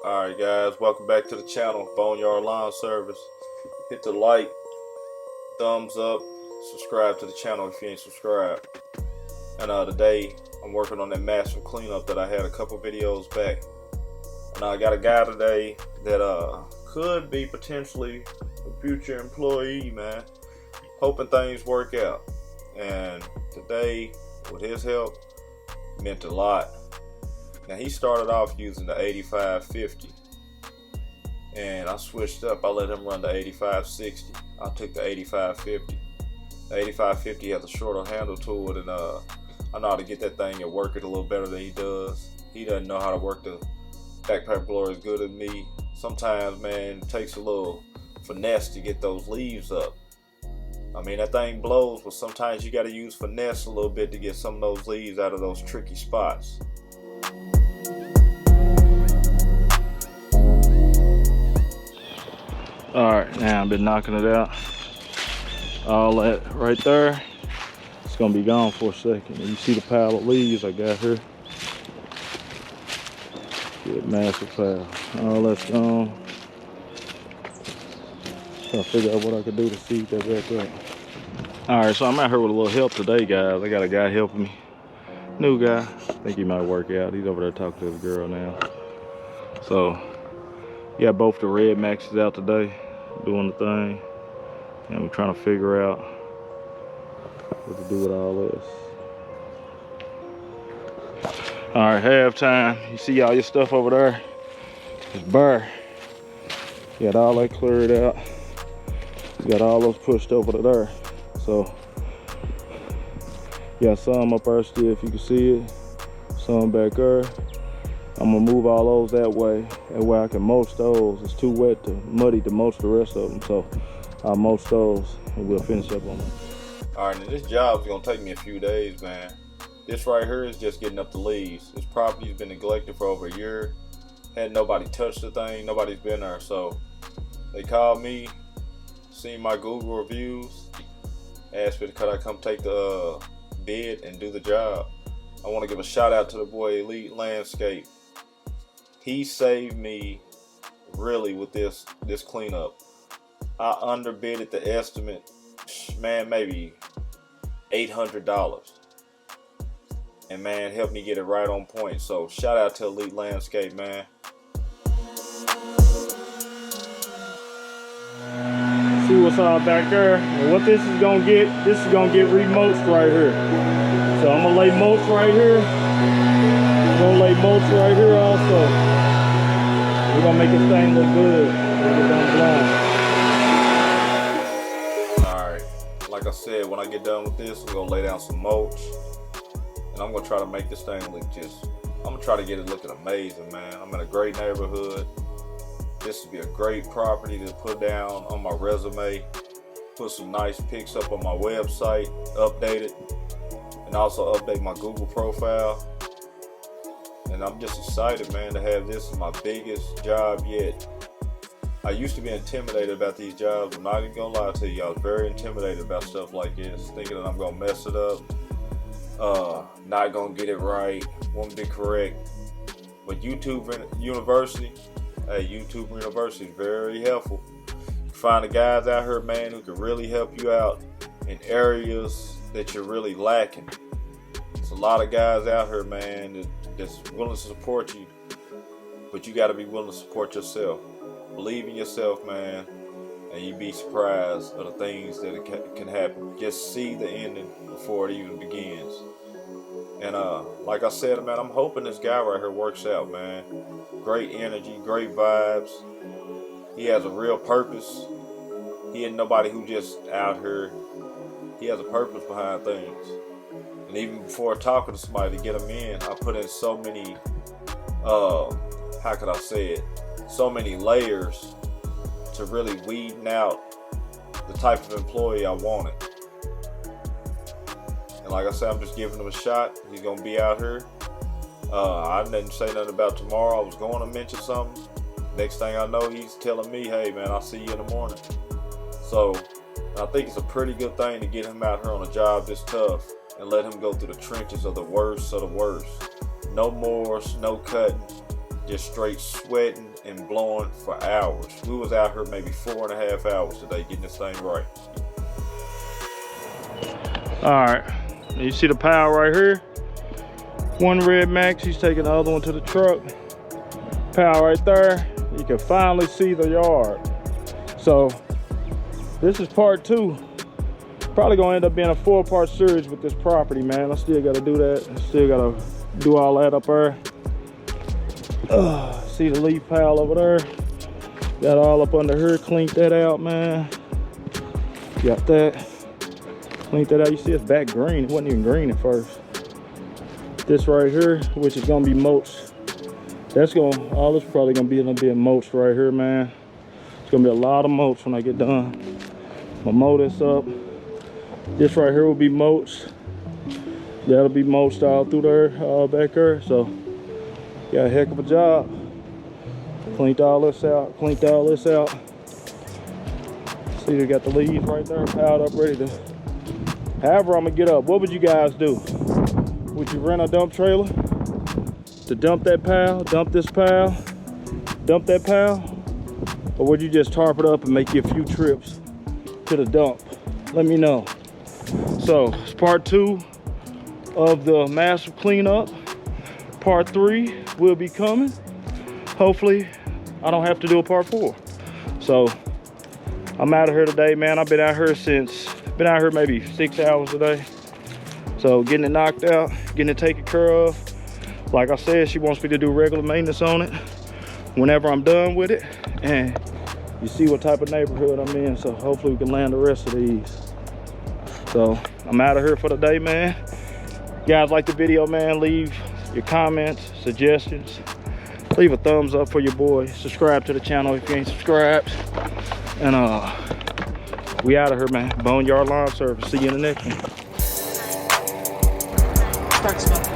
Alright guys, welcome back to the channel, Boneyard Lawn Service. Hit the like, thumbs up, subscribe to the channel if you ain't subscribed. And today I'm working on that massive cleanup that I had a couple videos back. And I got a guy today that could be potentially a future employee, man. Hoping things work out. And today, with his help, meant a lot. Now he started off using the 8550, and I switched up. I let him run the 8560. I took the 8550. The 8550 has a shorter handle to it, and I know how to get that thing and work it a little better than he does. He doesn't know how to work the backpack blower as good as me. Sometimes, man, it takes a little finesse to get those leaves up. I mean, that thing blows, but sometimes you got to use finesse a little bit to get some of those leaves out of those tricky spots. Alright, now I've been knocking it out. All that right there, it's gonna be gone for a second. And you see the pile of leaves I got here? Good, massive pile. All that's gone. Trying to figure out what I could do to seed that back up. Alright, so I'm out here with a little help today, guys. I got a guy helping me. New guy. I think he might work out. He's over there talking to the girl now. So, got both the red maxes out today, doing the thing. And we're trying to figure out what to do with all this. Alright, halftime. You see all your stuff over there? It's bare. Got all that cleared out. Got all those pushed over to there. So, got some up there still, if you can see it. Some back there. I'm gonna move all those that way. That way I can mulch those. It's too wet to muddy to mulch the rest of them. So I'll mulch those and we'll finish up on them. All right, now this job's gonna take me a few days, man. This right here is just getting up the leaves. This property's been neglected for over a year. Had nobody touched the thing. Nobody's been there. So they called me, seen my Google reviews, asked me could I come take the bid and do the job. I want to give a shout out to the boy Elite Landscape. He saved me really with this cleanup. I underbidded the estimate, man, maybe $800. And man, helped me get it right on point. So shout out to Elite Landscape, man. See what's all back there? And what this is gonna get remulched right here. So I'm gonna lay mulch right here. I'm gonna lay mulch right here also. We're gonna make this thing look good. Alright, like I said, when I get done with this, I'm gonna lay down some mulch. And I'm gonna try to make this thing look I'm gonna try to get it looking amazing, man. I'm in a great neighborhood. This would be a great property to put down on my resume. Put some nice pics up on my website, update it, and also update my Google profile. And I'm just excited, man, to have this as my biggest job yet. I used to be intimidated about these jobs. I'm not even gonna lie to you. I was very intimidated about stuff like this, thinking that I'm gonna mess it up, not gonna get it right, won't be correct. But YouTube University is very helpful. You find the guys out here, man, who can really help you out in areas that you're really lacking. There's a lot of guys out here, man, that's willing to support you, but you got to be willing to support yourself. Believe in yourself, man, and you'd be surprised of the things that can happen. Just see the ending before it even begins. And like I said, man, I'm hoping this guy right here works out, man. Great energy, great vibes. He has a real purpose. He ain't nobody who just out here. He has a purpose behind things. And even before talking to somebody to get him in, I put in so many, how could I say it? So many layers to really weeding out the type of employee I wanted. And like I said, I'm just giving him a shot. He's gonna be out here. I didn't say nothing about tomorrow. I was going to mention something. Next thing I know, he's telling me, hey man, I'll see you in the morning. So I think it's a pretty good thing to get him out here on a job this tough and let him go through the trenches of the worst of the worst. No mowers, no cutting, just straight sweating and blowing for hours. We was out here maybe 4.5 hours today getting this thing right. All right, you see the pile right here? One red max, he's taking the other one to the truck. Pile right there, you can finally see the yard. So this is part 2. Probably gonna end up being a 4-part series with this property, man. I still gotta do that. I still gotta do all that up there. See the leaf pile over there? Got all up under here, cleaned that out, man. Got that. Cleaned that out. You see it's back green. It wasn't even green at first. This right here, which is gonna be mulched. That's gonna, all this probably gonna be a little bit mulched right here, man. It's gonna be a lot of mulch when I get done. I'm gonna mow this up. This right here will be mulched. That'll be mulched all through there, all back there. So, got a heck of a job. Cleaned all this out, cleaned all this out. See, we got the leaves right there, piled up, ready to. However, I'm gonna get up. What would you guys do? Would you rent a dump trailer to dump that pile, dump this pile, dump that pile? Or would you just tarp it up and make you a few trips to the dump? Let me know. So it's part 2 of the massive cleanup. Part 3 will be coming. Hopefully I don't have to do a part 4. So I'm out of here today, man. I've been out here maybe 6 hours today. So getting it knocked out, getting it taken care of. Like I said, she wants me to do regular maintenance on it whenever I'm done with it. And you see what type of neighborhood I'm in, so hopefully we can land the rest of these. So I'm out of here for the day, man. You guys like the video, man, leave your comments, suggestions. Leave a thumbs up for your boy. Subscribe to the channel if you ain't subscribed. And we out of here, man. Boneyard Lawn Service. See you in the next one. Start smoking.